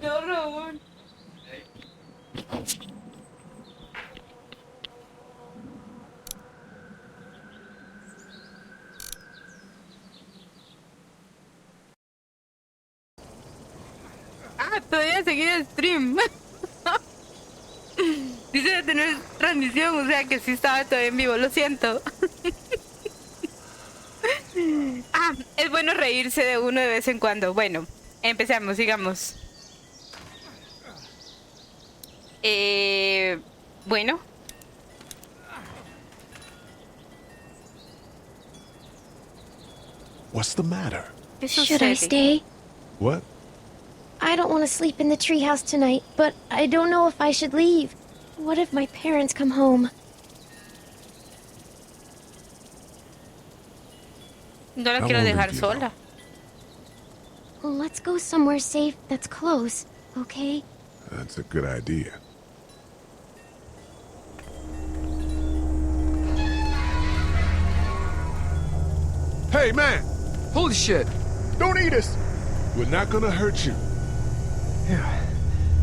No, Raúl. Ah, todavía seguí el stream. Dice de tener transmisión, o sea que sí estaba todavía en vivo, lo siento. Ah, es bueno reírse de uno de vez en cuando. Bueno, empecemos, sigamos. Bueno, What's the matter? ¿qué Should I sucede? stay? What? I don't want to sleep in the treehouse tonight, but I don't know if I should leave. What if my parents come home? No la I quiero won't dejar leave you sola. Let's go somewhere safe that's close, okay? That's a good idea. Hey, man! Holy shit! Don't eat us! We're not gonna hurt you. Yeah.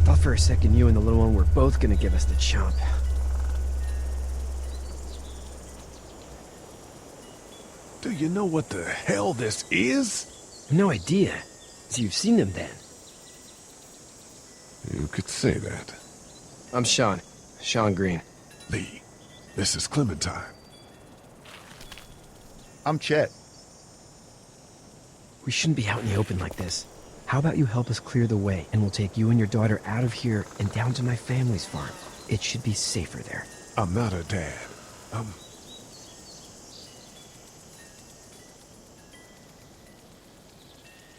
Thought for a second you and the little one were both gonna give us the chomp. Do you know what the hell this is? No idea. So you've seen them then? You could say that. I'm Sean. Sean Green. Lee, this is Clementine. I'm Chet. We shouldn't be out in the open like this. How about you help us clear the way, and we'll take you and your daughter out of here and down to my family's farm. It should be safer there. I'm not her dad. I'm...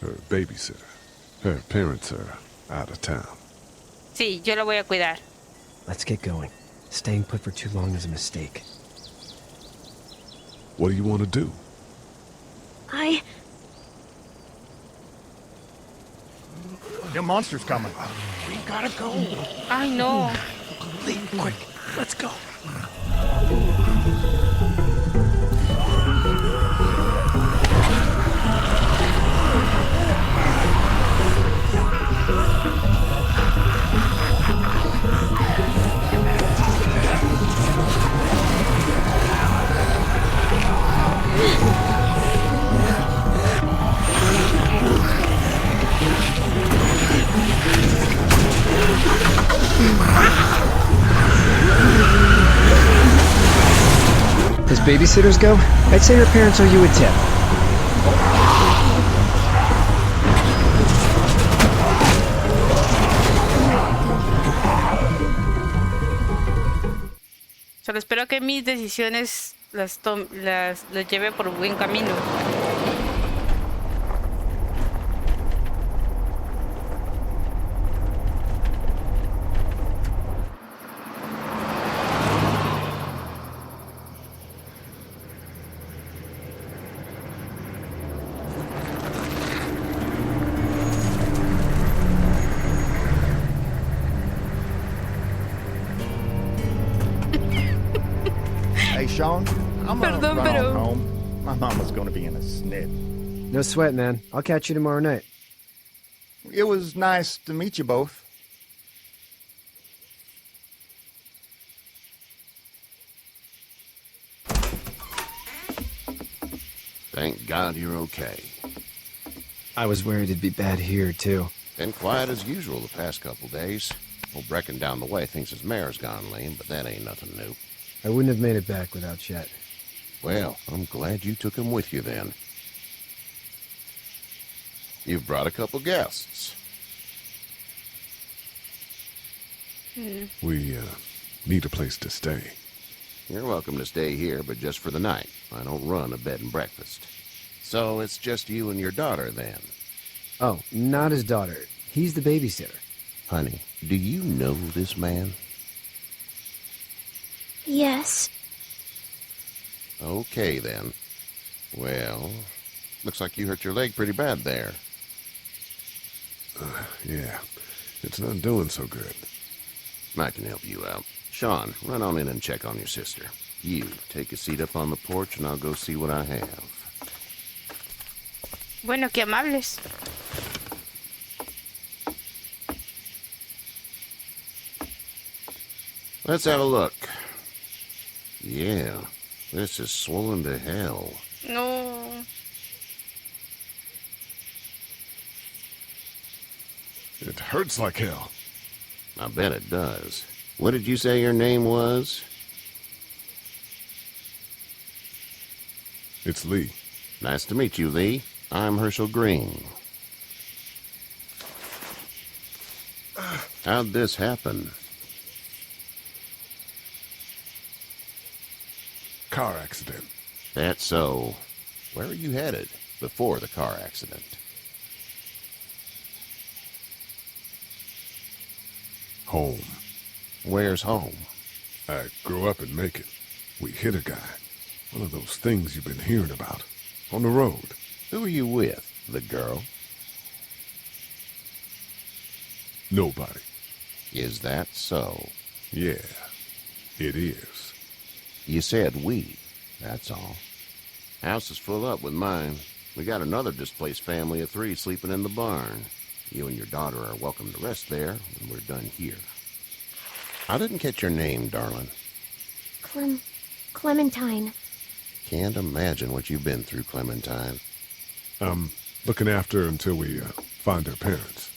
her babysitter. Her parents are out of town. Sí, yo la voy a cuidar. Let's get going. Staying put for too long is a mistake. What do you want to do? The monster's coming. We gotta go. Ay, no. Lee, quick, let's go. As babysitters go, I'd say your parents owe you a tip. Solo espero que mis decisiones las lleve por buen camino. Hey, Sean, I'm gonna Perdón, run pero- on home. My mama's gonna be in a snit. No sweat, man. I'll catch you tomorrow night. It was nice to meet you both. Thank God you're okay. I was worried it'd be bad here, too. Been quiet as usual the past couple days. Old Brecken down the way thinks his mare's gone lame, but that ain't nothing new. I wouldn't have made it back without Chet. Well, I'm glad you took him with you then. You've brought a couple guests. We, need a place to stay. You're welcome to stay here, but just for the night. I don't run a bed and breakfast. So it's just you and your daughter then. Oh, not his daughter. He's the babysitter. Honey, do you know this man? Yes. Okay then. Well, looks like you hurt your leg pretty bad there. Yeah, it's not doing so good. I can help you out. Sean, run on in and check on your sister. You, take a seat up on the porch and I'll go see what I have. Bueno, qué amables. Let's have a look. Yeah, this is swollen to hell. No. It hurts like hell. I bet it does. What did you say your name was? It's Lee. Nice to meet you, Lee. I'm Herschel Green. How'd this happen? Car accident. That's so. Where are you headed before the car accident? Home. Where's home? I grew up in Macon. We hit a guy. One of those things you've been hearing about. On the road. Who are you with? The girl? Nobody. Is that so? Yeah, it is. You said we. That's all. House is full up with mine. We got another displaced family of 3 sleeping in the barn. You and your daughter are welcome to rest there when we're done here. I didn't catch your name, darling. Clementine. Can't imagine what you've been through, Clementine. I'm looking after her until we find her parents.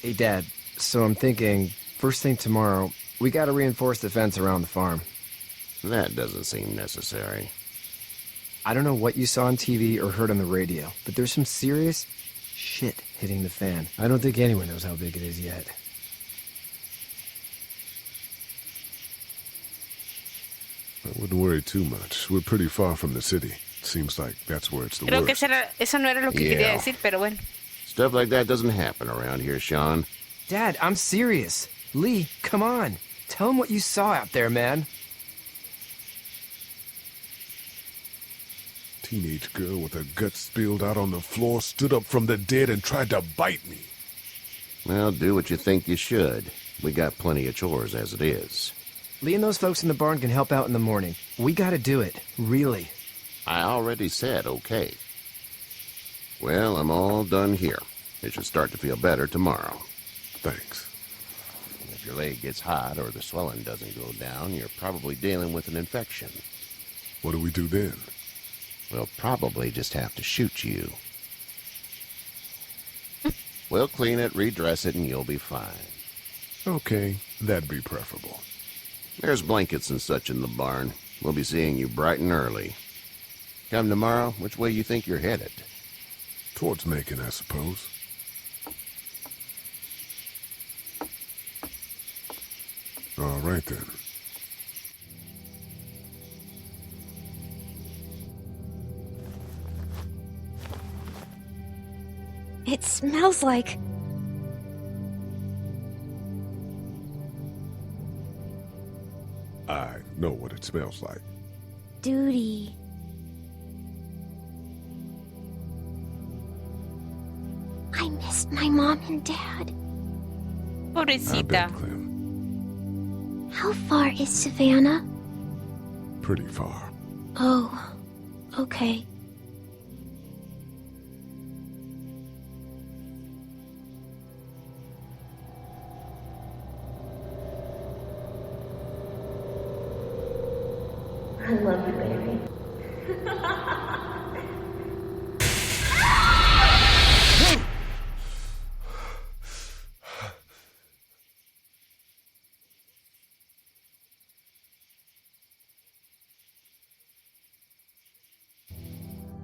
Hey, Dad. So I'm thinking, first thing tomorrow, we gotta reinforce the fence around the farm. That doesn't seem necessary. I don't know what you saw on TV or heard on the radio, but there's some serious shit hitting the fan. I don't think anyone knows how big it is yet. I wouldn't worry too much. We're pretty far from the city. Seems like that's where it's the Creo que worst. eso no era lo que quería decir, pero bueno. Stuff like that doesn't happen around here, Sean. Dad, I'm serious. Lee, come on. Tell him what you saw out there, man. Teenage girl with her guts spilled out on the floor stood up from the dead and tried to bite me. Well, do what you think you should. We got plenty of chores as it is. Lee and those folks in the barn can help out in the morning. We gotta do it. Really. I already said okay. Well, I'm all done here. It should start to feel better tomorrow. Thanks. If your leg gets hot or the swelling doesn't go down, you're probably dealing with an infection. What do we do then? We'll probably just have to shoot you. We'll clean it, redress it, and you'll be fine. Okay, that'd be preferable. There's blankets and such in the barn. We'll be seeing you bright and early. Come tomorrow, which way you think you're headed? Towards Macon, I suppose. All right, then. It smells like... I know what it smells like. duty. I missed my mom and dad. I bet, Pobrecita. Clem. How far is Savannah? Pretty far. Oh, okay. I love you, baby.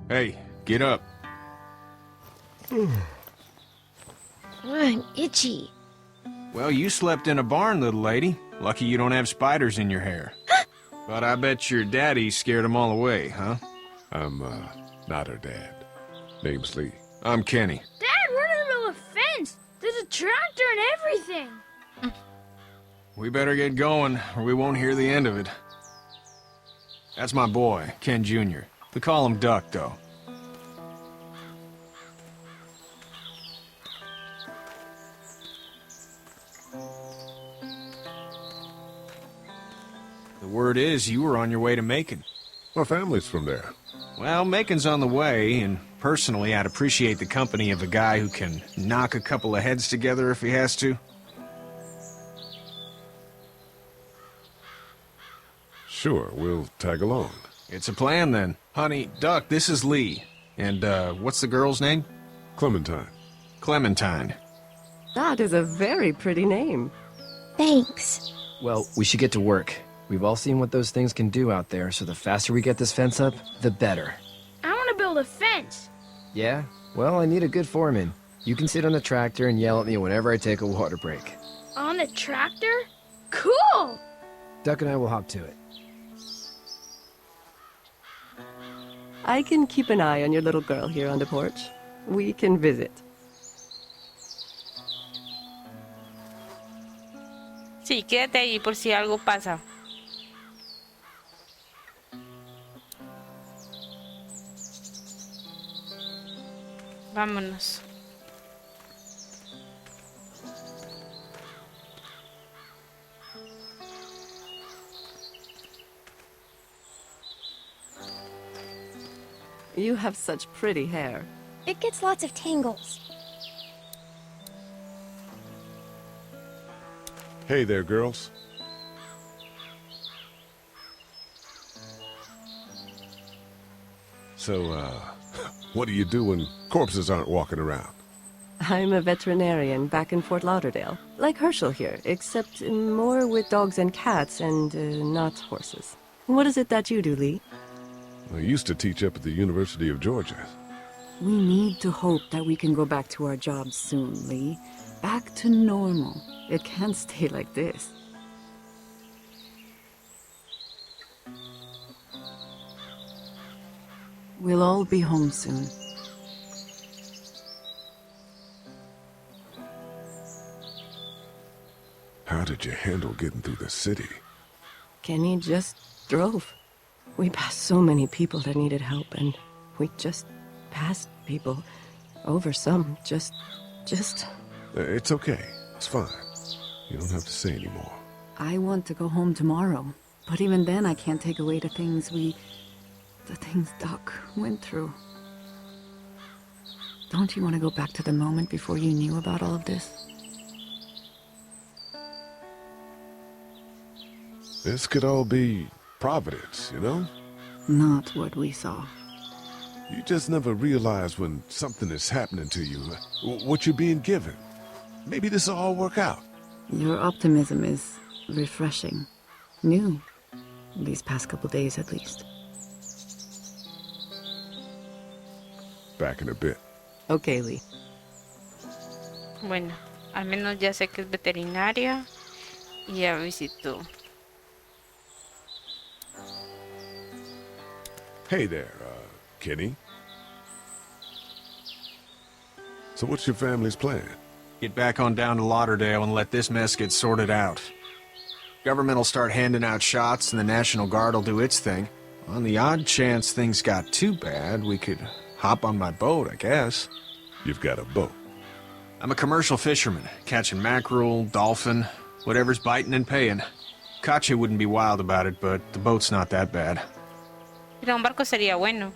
Hey, get up. I'm itchy. Well, you slept in a barn, little lady. Lucky you don't have spiders in your hair. But I bet your daddy scared them all away, huh? I'm, not her dad. Name's Lee. I'm Kenny. Dad, we're in the middle of a fence. There's a tractor and everything. We better get going, or we won't hear the end of it. That's my boy, Ken Jr. We call him Duck, though. The word is you were on your way to Macon. My family's from there. Well, Macon's on the way, and personally, I'd appreciate the company of a guy who can knock a couple of heads together if he has to. Sure, we'll tag along. It's a plan, then. Honey, Duck, this is Lee. And, what's the girl's name? Clementine. Clementine. That is a very pretty name. Thanks. Well, we should get to work. We've all seen what those things can do out there, so the faster we get this fence up, the better. I want to build a fence. Yeah? Well, I need a good foreman. You can sit on the tractor and yell at me whenever I take a water break. On the tractor? Cool! Duck and I will hop to it. I can keep an eye on your little girl here on the porch. We can visit. Sí, quédate ahí por si algo pasa. Vámonos. You have such pretty hair. It gets lots of tangles. Hey there, girls. So, what do you do when corpses aren't walking around? I'm a veterinarian back in Fort Lauderdale. Like Herschel here, except more with dogs and cats and not horses. What is it that you do, Lee? I used to teach up at the University of Georgia. We need to hope that we can go back to our jobs soon, Lee. Back to normal. It can't stay like this. We'll all be home soon. How did you handle getting through the city? Kenny just drove. We passed so many people that needed help, and we just passed people. Over some, just... It's okay. It's fine. You don't have to say anymore. I want to go home tomorrow. But even then, I can't take away the things Doc went through. Don't you want to go back to the moment before you knew about all of this? This could all be Providence, you know? Not what we saw. You just never realize when something is happening to you, what you're being given. Maybe this will all work out. Your optimism is refreshing. New. These past couple days, at least. Back in a bit. Okay, Lee. Bueno, al menos ya sé que es veterinaria y ya visitó. Hey there, Kenny. So what's your family's plan? Get back on down to Lauderdale and let this mess get sorted out. Government will start handing out shots and the National Guard will do its thing. On the odd chance things got too bad, we could hop on my boat, I guess. You've got a boat. I'm a commercial fisherman, catching mackerel, dolphin, whatever's biting and paying. Kache wouldn't be wild about it, but the boat's not that bad. Pero un barco sería bueno.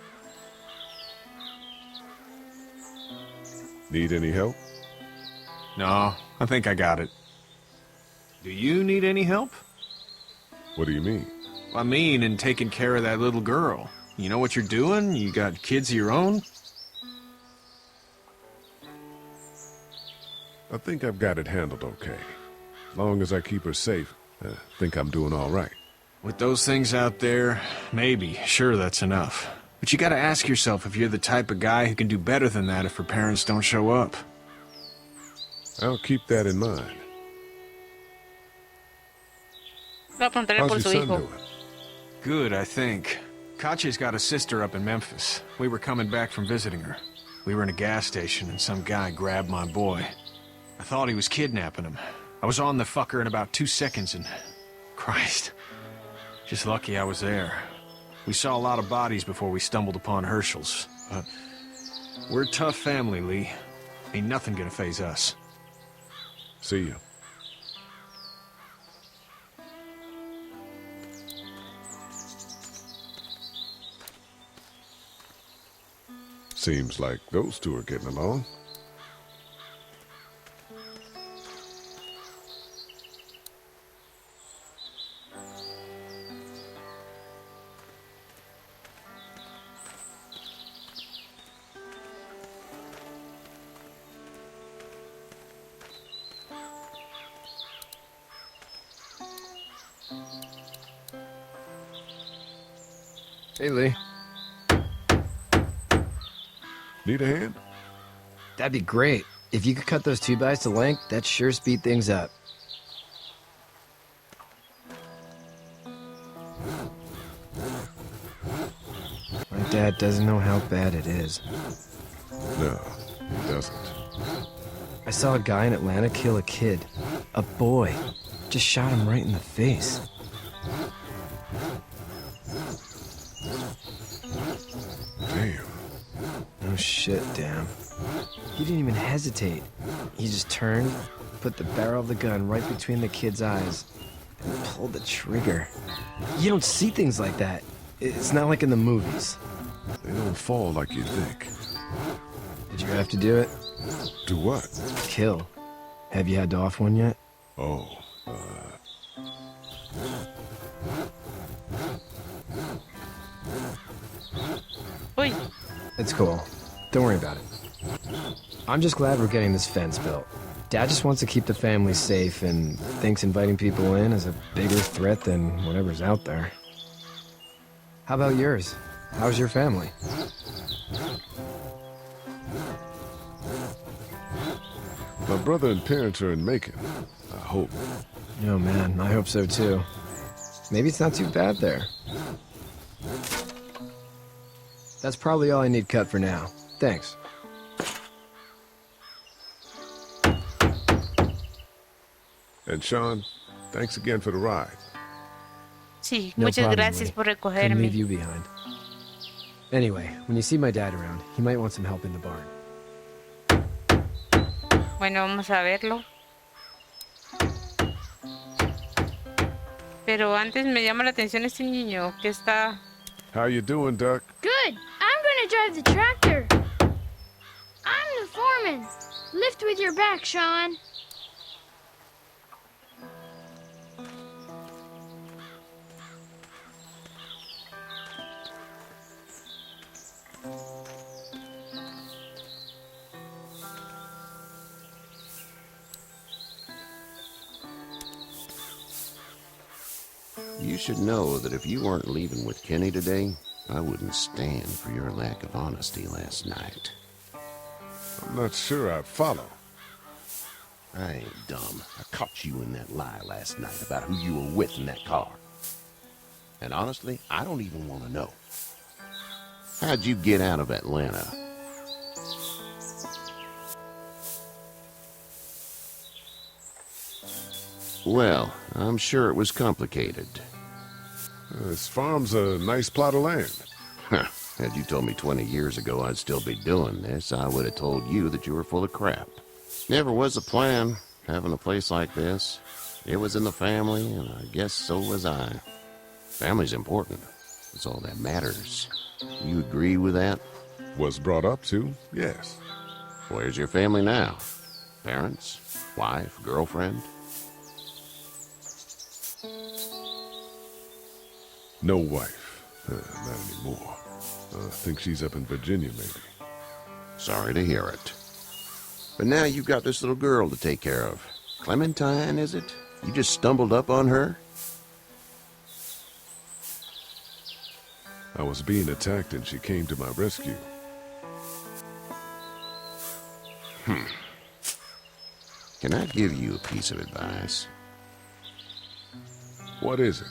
Need any help? No, I think I got it. Do you need any help? What do you mean? I mean, in taking care of that little girl. You know what you're doing? You got kids of your own? I think I've got it handled okay. As long as I keep her safe, I think I'm doing all right. With those things out there, maybe, sure, that's enough. But you gotta ask yourself if you're the type of guy who can do better than that if her parents don't show up. I'll keep that in mind. Voy a preguntarle How's por your su son hijo. doing? Good, I think. Kache's got a sister up in Memphis. We were coming back from visiting her. We were in a gas station and some guy grabbed my boy. I thought he was kidnapping him. I was on the fucker in about 2 seconds and... Christ. Just lucky I was there. We saw a lot of bodies before we stumbled upon Herschel's. But we're a tough family, Lee. Ain't nothing gonna faze us. See you. Seems like those two are getting along. Hey, Lee. Need a hand? That'd be great. If you could cut those 2x to length, that'd sure speed things up. My dad doesn't know how bad it is. No, he doesn't. I saw a guy in Atlanta kill a kid. A boy. Just shot him right in the face. Damn. No shit, damn. He didn't even hesitate. He just turned, put the barrel of the gun right between the kid's eyes, and pulled the trigger. You don't see things like that. It's not like in the movies. They don't fall like you think. Did you have to do it? Do what? Kill. Have you had to off one yet? Oh, Uy, It's cool. Don't worry about it. I'm just glad we're getting this fence built. Dad just wants to keep the family safe and thinks inviting people in is a bigger threat than whatever's out there. How about yours? How's your family? my brother and parents are in Macon. I hope. Oh man, I hope so too. Maybe it's not too bad there. That's probably all I need cut for now. Thanks. And Sean, thanks again for the ride. sí, No muchas problem, gracias Lee. por Couldn't recogerme. leave you behind. Anyway, when you see my dad around, he might want some help in the barn. Bueno, vamos a verlo. Pero antes me llama la atención este niño que está... How you doing, Duck? Good. I'm gonna drive the tractor. I'm the foreman. Lift with your back, Sean. You should know that if you weren't leaving with Kenny today, I wouldn't stand for your lack of honesty last night. I'm not sure I'd follow. I ain't dumb. I caught you in that lie last night about who you were with in that car. And honestly, I don't even want to know. How'd you get out of Atlanta? Well, I'm sure it was complicated. This farm's a nice plot of land. Huh. Had you told me 20 years ago I'd still be doing this, I would have told you that you were full of crap. Never was a plan, having a place like this. It was in the family, and I guess so was I. Family's important. It's all that matters. You agree with that? Was brought up to, yes. Where's your family now? Parents? Wife? Girlfriend? No wife. Not anymore. I think she's up in Virginia, maybe. Sorry to hear it. But now you've got this little girl to take care of. Clementine, is it? You just stumbled up on her? I was being attacked and she came to my rescue. Can I give you a piece of advice? What is it?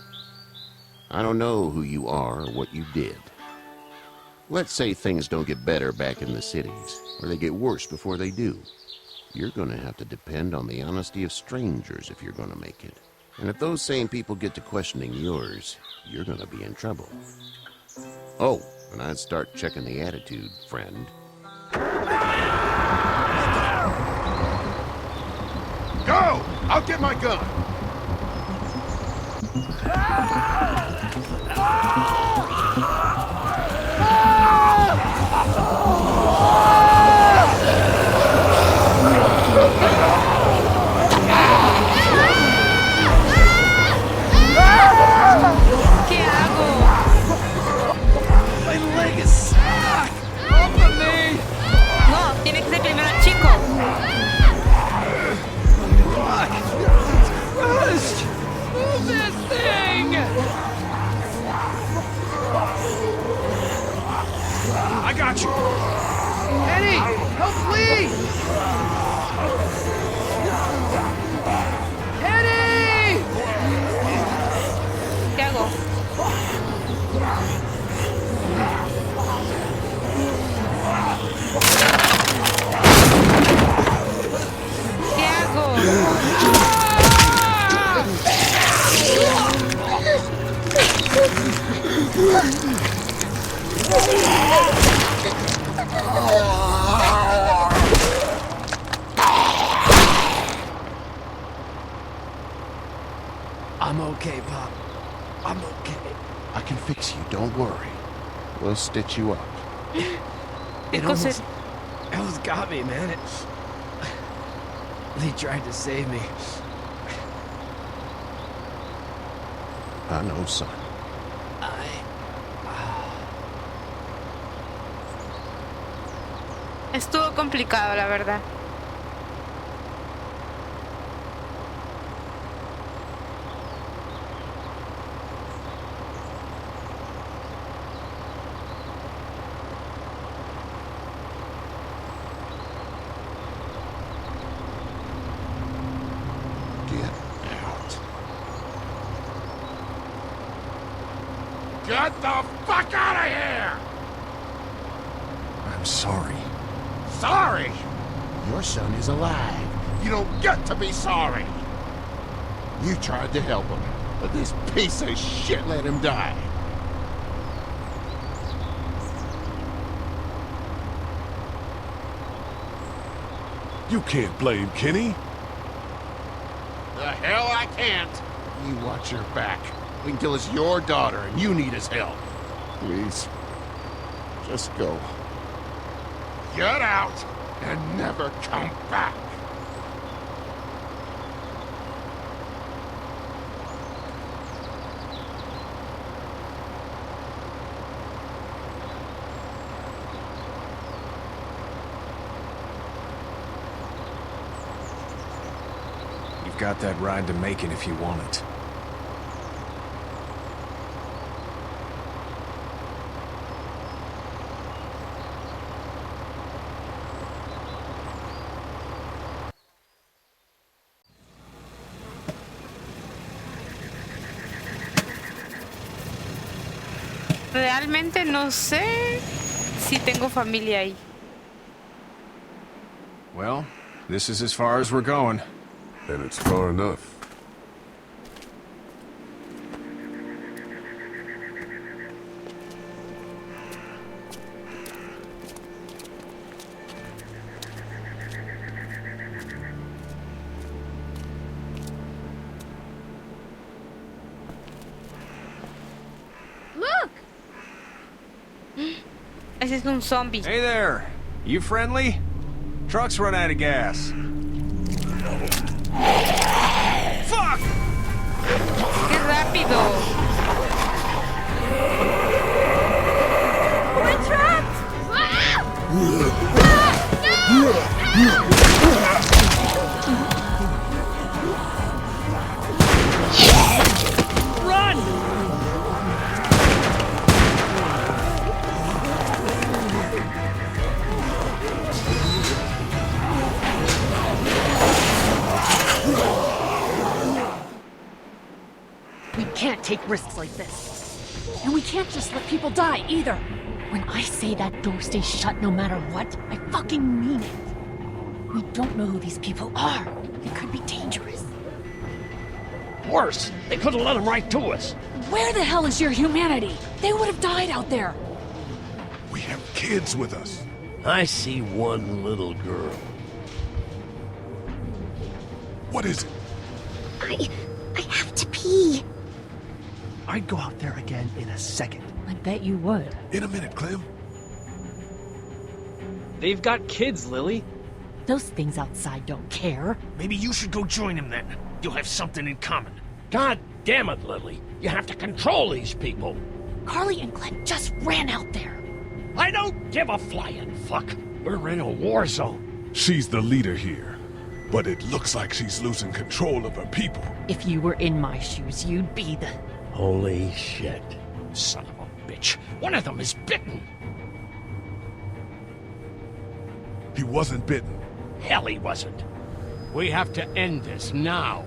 I don't know who you are or what you did. Let's say things don't get better back in the cities, or they get worse before they do. You're gonna have to depend on the honesty of strangers if you're gonna make it. And if those same people get to questioning yours, you're gonna be in trouble. Oh, and I'd start checking the attitude, friend. Go! I'll get my gun! ¿Qué hago? My leg is stuck! Open me! No, tiene que ser primero el chico. Fuck! It's crushed! Move this thing! I'm okay, Pop. I'm okay. I can fix you, don't worry. We'll stitch you up. It almost got me, man. Lee tried to save me. I know, son. Estuvo complicado, la verdad. Get the fuck out of here! I'm sorry. Sorry? Your son is alive. You don't get to be sorry! You tried to help him, but this piece of shit let him die. You can't blame Kenny. The hell I can't. You watch your back. Wait until it's your daughter and you need his help. Please. Just go. Get out and never come back. You've got that ride to Macon if you want it. Realmente no sé si tengo familia ahí. Well, this is as far as we're going. And it's far enough. Look! Ese es un zombie. Hey there! You friendly? Truck's run out of gas. Fuck! ¡Qué rápido! We're trapped! We can't take risks like this. And we can't just let people die, either. When I say that door stays shut no matter what, I fucking mean it. We don't know who these people are. They could be dangerous. Worse, they could have let them right to us. Where the hell is your humanity? They would have died out there. We have kids with us. I see one little girl. What is it? I have to pee. I'd go out there again in a second. I bet you would. In a minute, Clem. They've got kids, Lily. Those things outside don't care. Maybe you should go join them then. You'll have something in common. God damn it, Lily. You have to control these people. Carly and Glenn just ran out there. I don't give a flying fuck. We're in a war zone. She's the leader here. But it looks like she's losing control of her people. If you were in my shoes, you'd be the... Holy shit. Son of a bitch. One of them is bitten. He wasn't bitten. Hell, he wasn't. We have to end this now.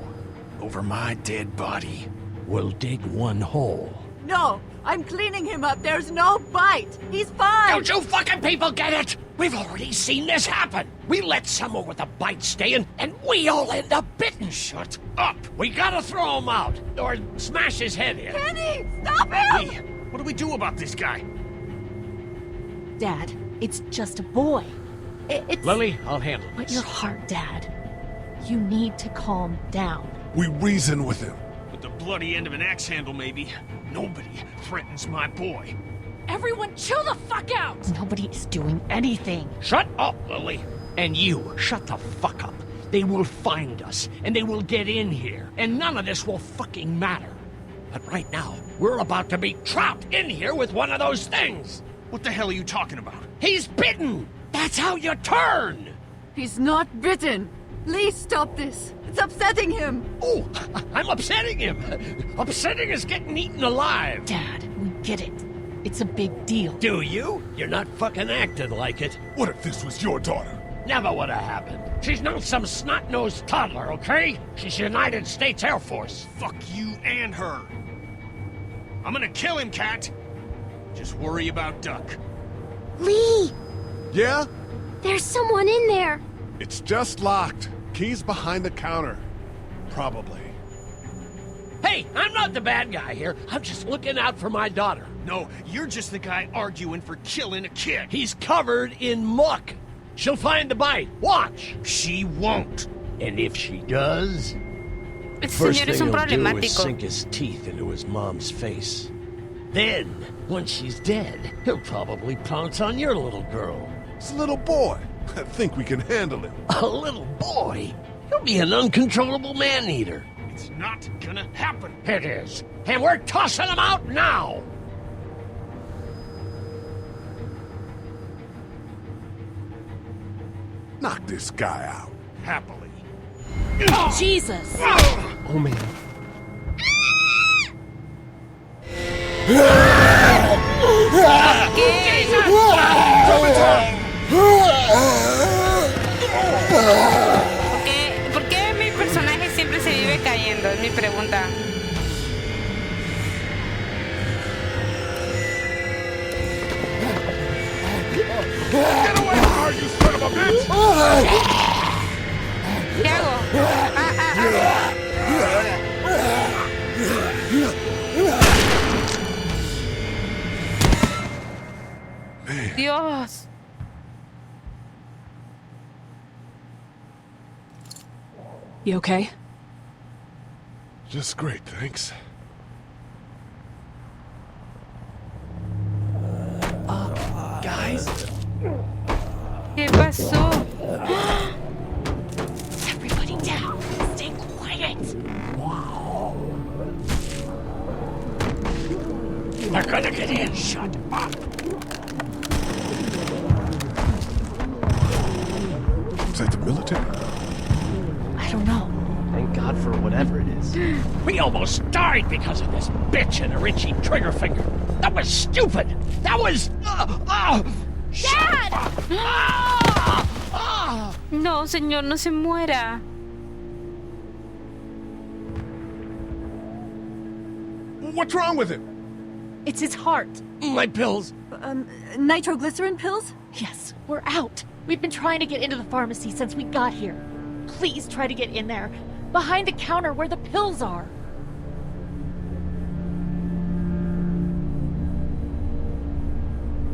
Over my dead body. We'll dig one hole. No, I'm cleaning him up. There's no bite. He's fine. Don't you fucking people get it? We've already seen this happen. We let someone with a bite stay in, and we all end up bitten. Shut up. We gotta throw him out, or smash his head in. Kenny, stop him! Hey, what do we do about this guy? Dad, it's just a boy. It's... Lily, I'll handle this. But your heart, Dad. You need to calm down. We reason with him. With the bloody end of an axe handle, maybe. Nobody threatens my boy. Everyone chill the fuck out! Nobody is doing anything. Shut up, Lily. And you, shut the fuck up. They will find us, and they will get in here, and none of this will fucking matter. But right now, we're about to be trapped in here with one of those things. What the hell are you talking about? He's bitten! That's how you turn! He's not bitten. Please stop this. It's upsetting him. Oh, I'm upsetting him. Upsetting is getting eaten alive. Dad, we get it. It's a big deal. Do you? You're not fucking acting like it. What if this was your daughter? Never would have happened. She's not some snot-nosed toddler, okay? She's United States Air Force. Fuck you and her. I'm gonna kill him, Cat. Just worry about Duck. Lee! Yeah? There's someone in there! It's just locked. Key's behind the counter. Probably. Hey, I'm not the bad guy here. I'm just looking out for my daughter. No, you're just the guy arguing for killing a kid. He's covered in muck. She'll find the bite. Watch. She won't. And if she does, Este first señor thing es un he'll do is problemático. sink his teeth into his mom's face. Then, once she's dead, he'll probably pounce on your little girl. It's a little boy. I think we can handle him. A little boy? He'll be an uncontrollable man-eater. It's not gonna happen. It is. And we're tossing him out now! Knock this guy out. Happily. Jesus! Oh, man. ¿Por qué mi personaje siempre se vive cayendo? Es mi pregunta. Get away from her, you son of a bitch! ¿Qué hago? Dios. You okay? Just great, thanks. Guys? ¿Qué pasó? Everybody down. Stay quiet. They're gonna get in. Shut up. Is that the military? I don't know. Thank God for whatever it is. We almost died because of this bitch and her itchy trigger finger. That was stupid. That was... Dad! No, señor, no se muera. What's wrong with him? It's his heart. My pills. Nitroglycerin pills? Yes, we're out. We've been trying to get into the pharmacy since we got here. Please try to get in there. Behind the counter where the pills are.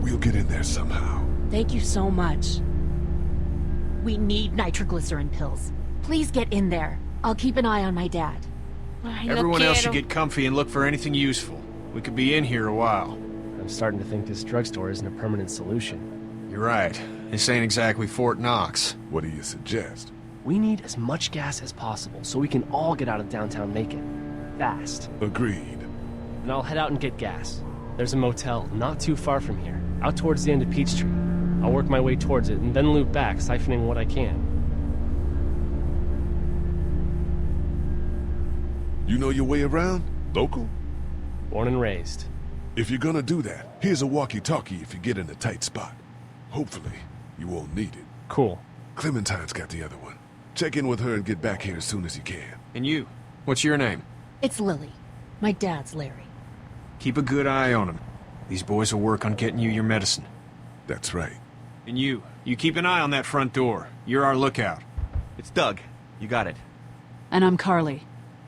We'll get in there somehow. Thank you so much. We need nitroglycerin pills. Please get in there. I'll keep an eye on my dad. Ay, no Everyone else quiero. should get comfy and look for anything useful. We could be in here a while. I'm starting to think this drugstore isn't a permanent solution. You're right. This ain't exactly Fort Knox. What do you suggest? We need as much gas as possible so we can all get out of downtown Macon. Fast. Agreed. And I'll head out and get gas. There's a motel not too far from here, out towards the end of Peachtree. I'll work my way towards it and then loop back, siphoning what I can. You know your way around? Local? Born and raised. If you're gonna do that, here's a walkie-talkie if you get in a tight spot. Hopefully, you won't need it. Cool. Clementine's got the other one. Check in with her and get back here as soon as you can. And you? What's your name? It's Lily. My dad's Larry. Keep a good eye on him. These boys will work on getting you your medicine. That's right. And you keep an eye on that front door. You're our lookout. It's Doug. You got it. And I'm Carly.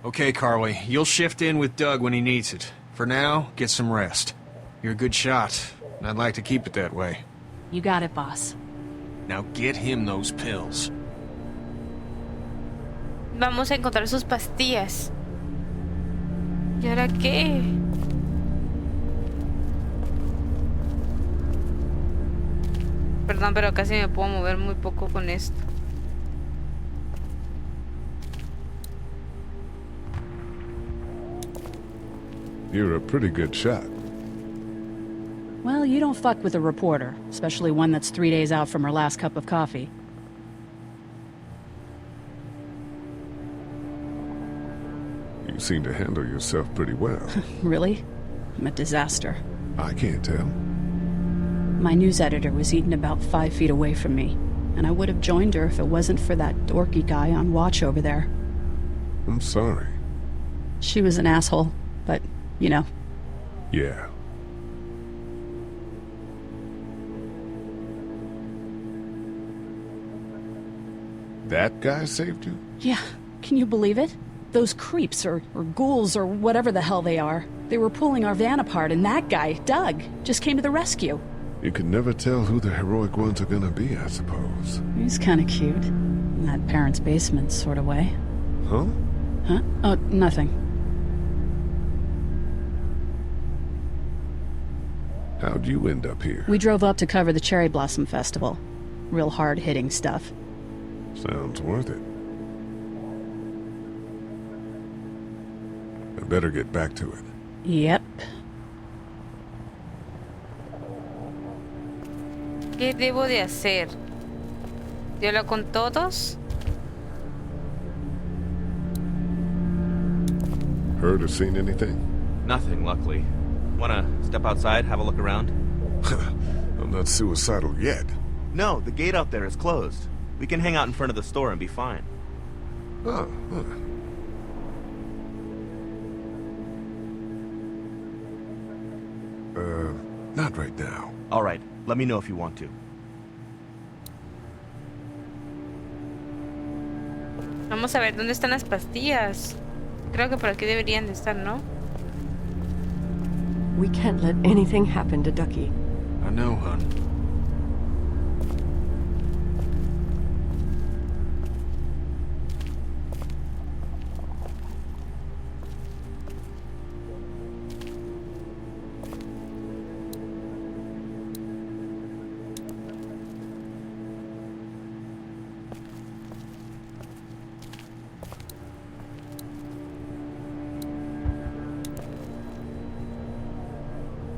Okay, Carly, you'll shift in with Doug when he needs it. For now, get some rest. You're a good shot, and I'd like to keep it that way. You got it, boss. Now get him those pills. Vamos a encontrar sus pastillas. ¿Y ahora qué? Perdón, pero casi me puedo mover muy poco con esto. You're a pretty good shot. Well, you don't fuck with a reporter, especially one that's 3 days out from her last cup of coffee. You seem to handle yourself pretty well. Really? I'm a disaster. I can't tell. My news editor was eaten about 5 feet away from me, and I would have joined her if it wasn't for that dorky guy on watch over there. I'm sorry. She was an asshole, but, you know. Yeah. That guy saved you? Yeah, can you believe it? Those creeps, or ghouls, or whatever the hell they are. They were pulling our van apart, and that guy, Doug, just came to the rescue. You can never tell who the heroic ones are gonna be, I suppose. He's kinda cute. In that parents' basement sort of way. Huh? Huh? Oh, nothing. How'd you end up here? We drove up to cover the Cherry Blossom Festival. Real hard-hitting stuff. Sounds worth it. I better get back to it. Yep. ¿Qué debo de hacer? ¿Yo hablo con todos? Heard or seen anything? Nothing, luckily. Wanna step outside, have a look around? I'm not suicidal yet. No, the gate out there is closed. We can hang out in front of the store and be fine. Oh, not right now. All right, let me know if you want to. Vamos a ver dónde están las pastillas. Creo que por aquí deberían de estar, ¿no? We can't let anything happen to Ducky. I know, hon.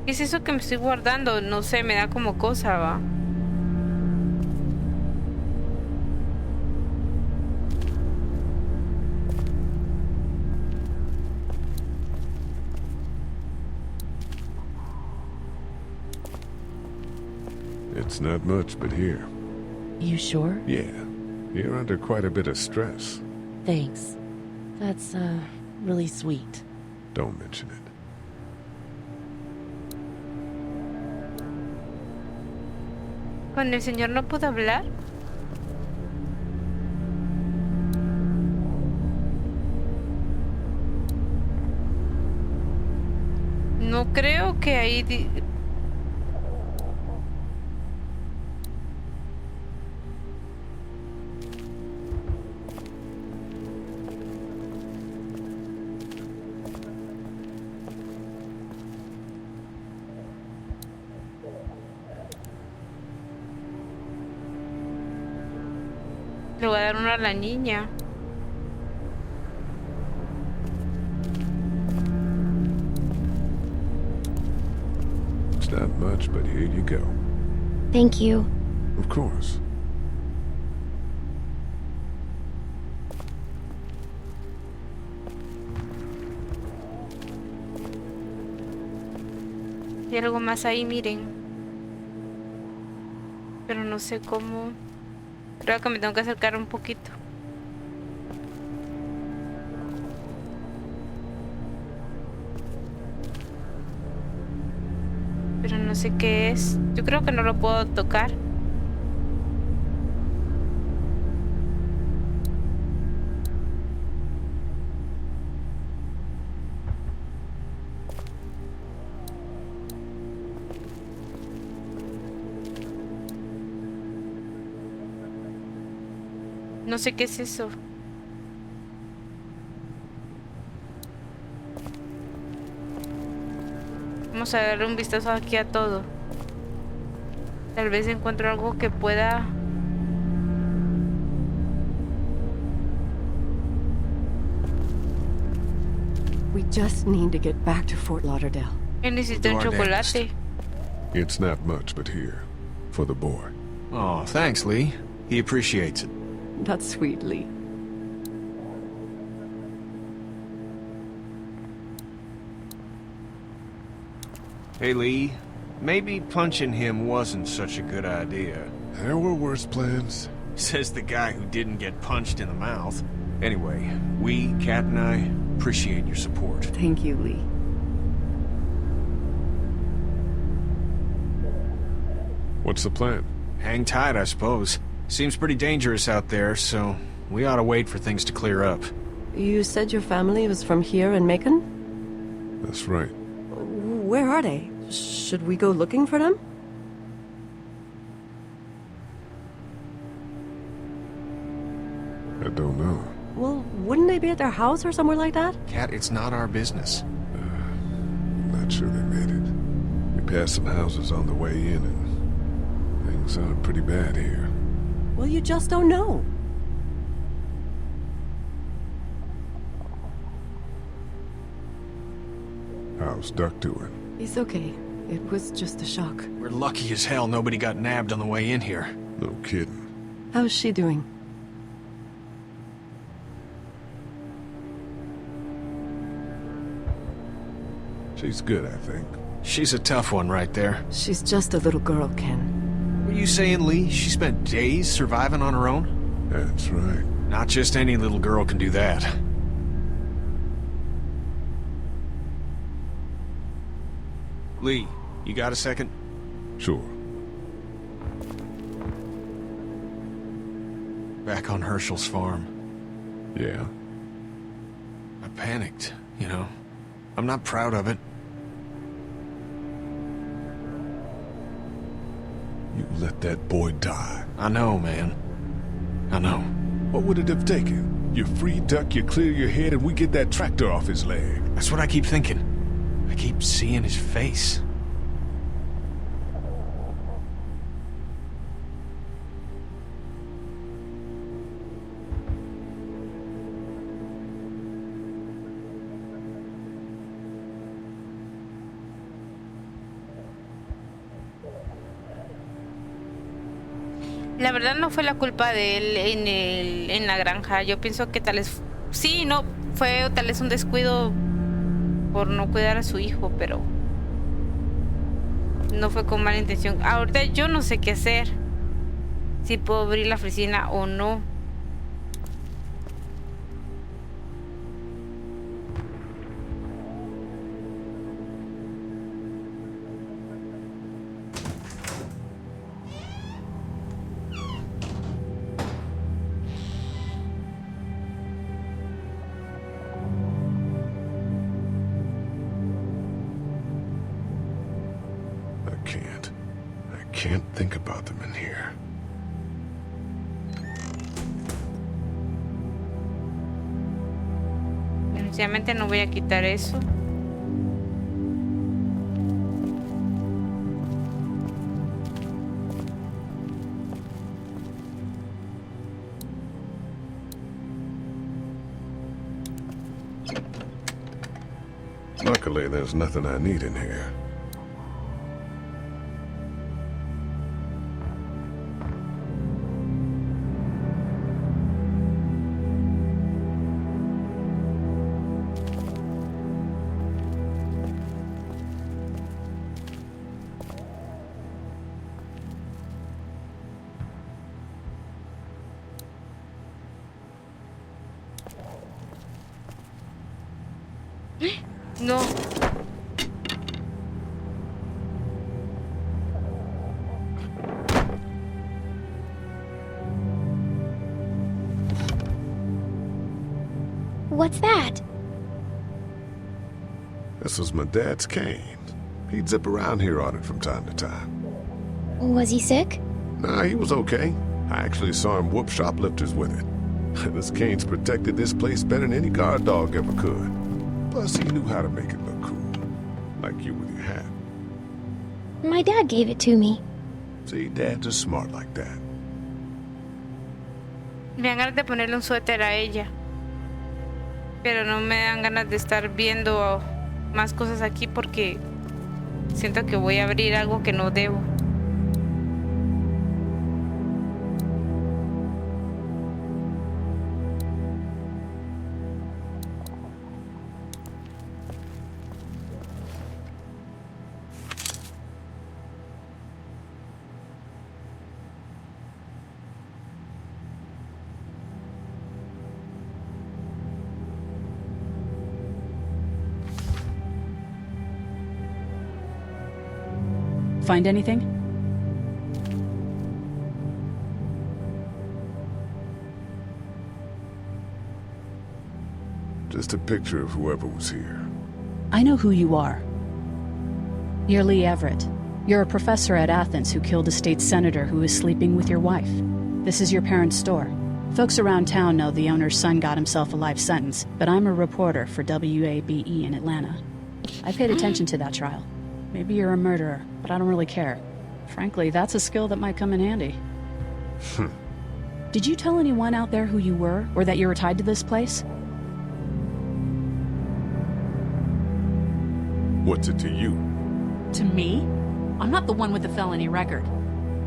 ¿Qué es eso que me estoy guardando? No sé, me da como cosa, va. It's not much, but here. You sure? Yeah. You're under quite a bit of stress. Thanks. That's, really sweet. Don't mention it. ¿Con el señor no puedo hablar? No creo que ahí... Le voy a dar una a la niña. It's not much, but here you go. Thank you. Of course. Hay algo más ahí, miren. Pero no sé cómo... Creo que me tengo que acercar un poquito. Pero no sé qué es. Yo creo que no lo puedo tocar. No sé qué es eso. Vamos a darle un vistazo aquí a todo. Tal vez encuentro algo que pueda... We just need to get back to Fort Lauderdale. Necesito un chocolate. It's not much, but here, for the boy. Oh, thanks, Lee. He appreciates it. That's sweet, Lee. Hey, Lee. Maybe punching him wasn't such a good idea. There were worse plans. Says the guy who didn't get punched in the mouth. Anyway, we, Kat and I, appreciate your support. Thank you, Lee. What's the plan? Hang tight, I suppose. Seems pretty dangerous out there, so we ought to wait for things to clear up. You said your family was from here in Macon? That's right. Where are they? Should we go looking for them? I don't know. Well, wouldn't they be at their house or somewhere like that? Kat, it's not our business. I'm not sure they made it. We passed some houses on the way in, and things are pretty bad here. Well, you just don't know. How's Duck doing? He's okay. It was just a shock. We're lucky as hell nobody got nabbed on the way in here. No kidding. How's she doing? She's good, I think. She's a tough one right there. She's just a little girl, Ken. Were you saying, Lee, she spent days surviving on her own? That's right. Not just any little girl can do that. Lee, you got a second? Sure. Back on Herschel's farm. Yeah? I panicked, you know. I'm not proud of it. You let that boy die. I know, man. I know. What would it have taken? You free Duck, you clear your head, and we get that tractor off his leg. That's what I keep thinking. I keep seeing his face. La verdad no fue la culpa de él en la granja. Yo pienso que tal vez... Sí, no, fue tal vez un descuido por no cuidar a su hijo, pero... No fue con mala intención. Ahorita yo no sé qué hacer. Si puedo abrir la oficina o no. Can't think about them in here. Sencillamente no voy a quitar eso. Luckily, there's nothing I need in here. No. What's that? This was my dad's cane. He'd zip around here on it from time to time. Was he sick? Nah, he was okay. I actually saw him whoop shoplifters with it. This cane's protected this place better than any guard dog ever could. Plus, he knew how to make it look cool. like you with your hat. My dad gave it to me. See, dads are smart like that. Me dan ganas de ponerle un suéter a ella. Pero no me dan ganas de estar viendo más cosas aquí porque siento que voy a abrir algo que no debo. Find anything? Just a picture of whoever was here. I know who you are. You're Lee Everett. You're a professor at Athens who killed a state senator who was sleeping with your wife. This is your parents' store. Folks around town know the owner's son got himself a life sentence, but I'm a reporter for WABE in Atlanta. I paid attention to that trial. Maybe you're a murderer, but I don't really care. Frankly, that's a skill that might come in handy. Did you tell anyone out there who you were, or that you were tied to this place? What's it to you? To me? I'm not the one with the felony record.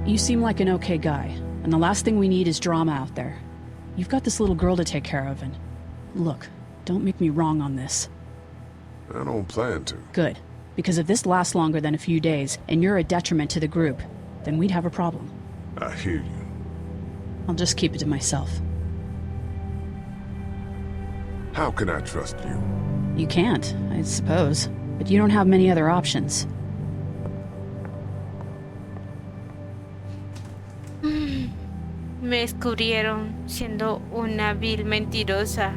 You seem like an okay guy, and the last thing we need is drama out there. You've got this little girl to take care of, and... Look, don't make me wrong on this. I don't plan to. Good. Because if this lasts longer than a few days, and you're a detriment to the group, then we'd have a problem. I hear you. I'll just keep it to myself. How can I trust you? You can't, I suppose. But you don't have many other options. Me descubrieron siendo una vil mentirosa.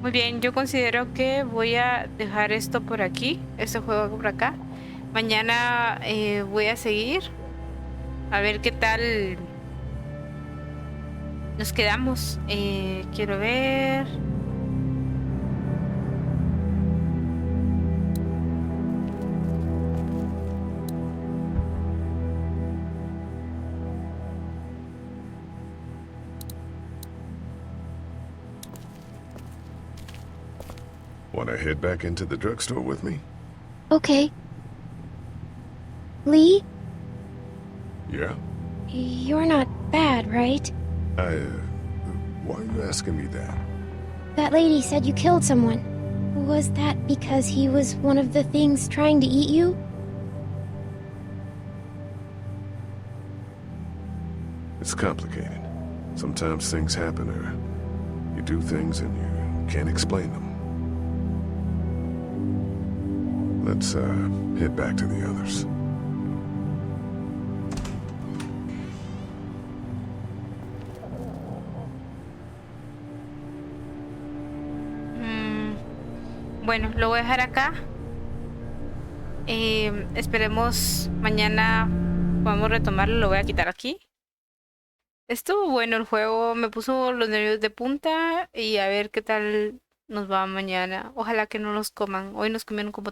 Muy bien, yo considero que voy a dejar esto por aquí, este juego por acá. Mañana voy a seguir a ver qué tal nos quedamos. Quiero ver. Want to head back into the drugstore with me? Okay. Lee? Yeah? You're not bad, right? Why are you asking me that? That lady said you killed someone. Was that because he was one of the things trying to eat you? It's complicated. Sometimes things happen or you do things and you can't explain them. Let's, head back to the others. Bueno, lo voy a dejar acá. Esperemos mañana podamos retomarlo. Lo voy a quitar aquí. Estuvo bueno el juego. Me puso los nervios de punta. Y a ver qué tal nos va mañana. Ojalá que no nos coman. Hoy nos comieron como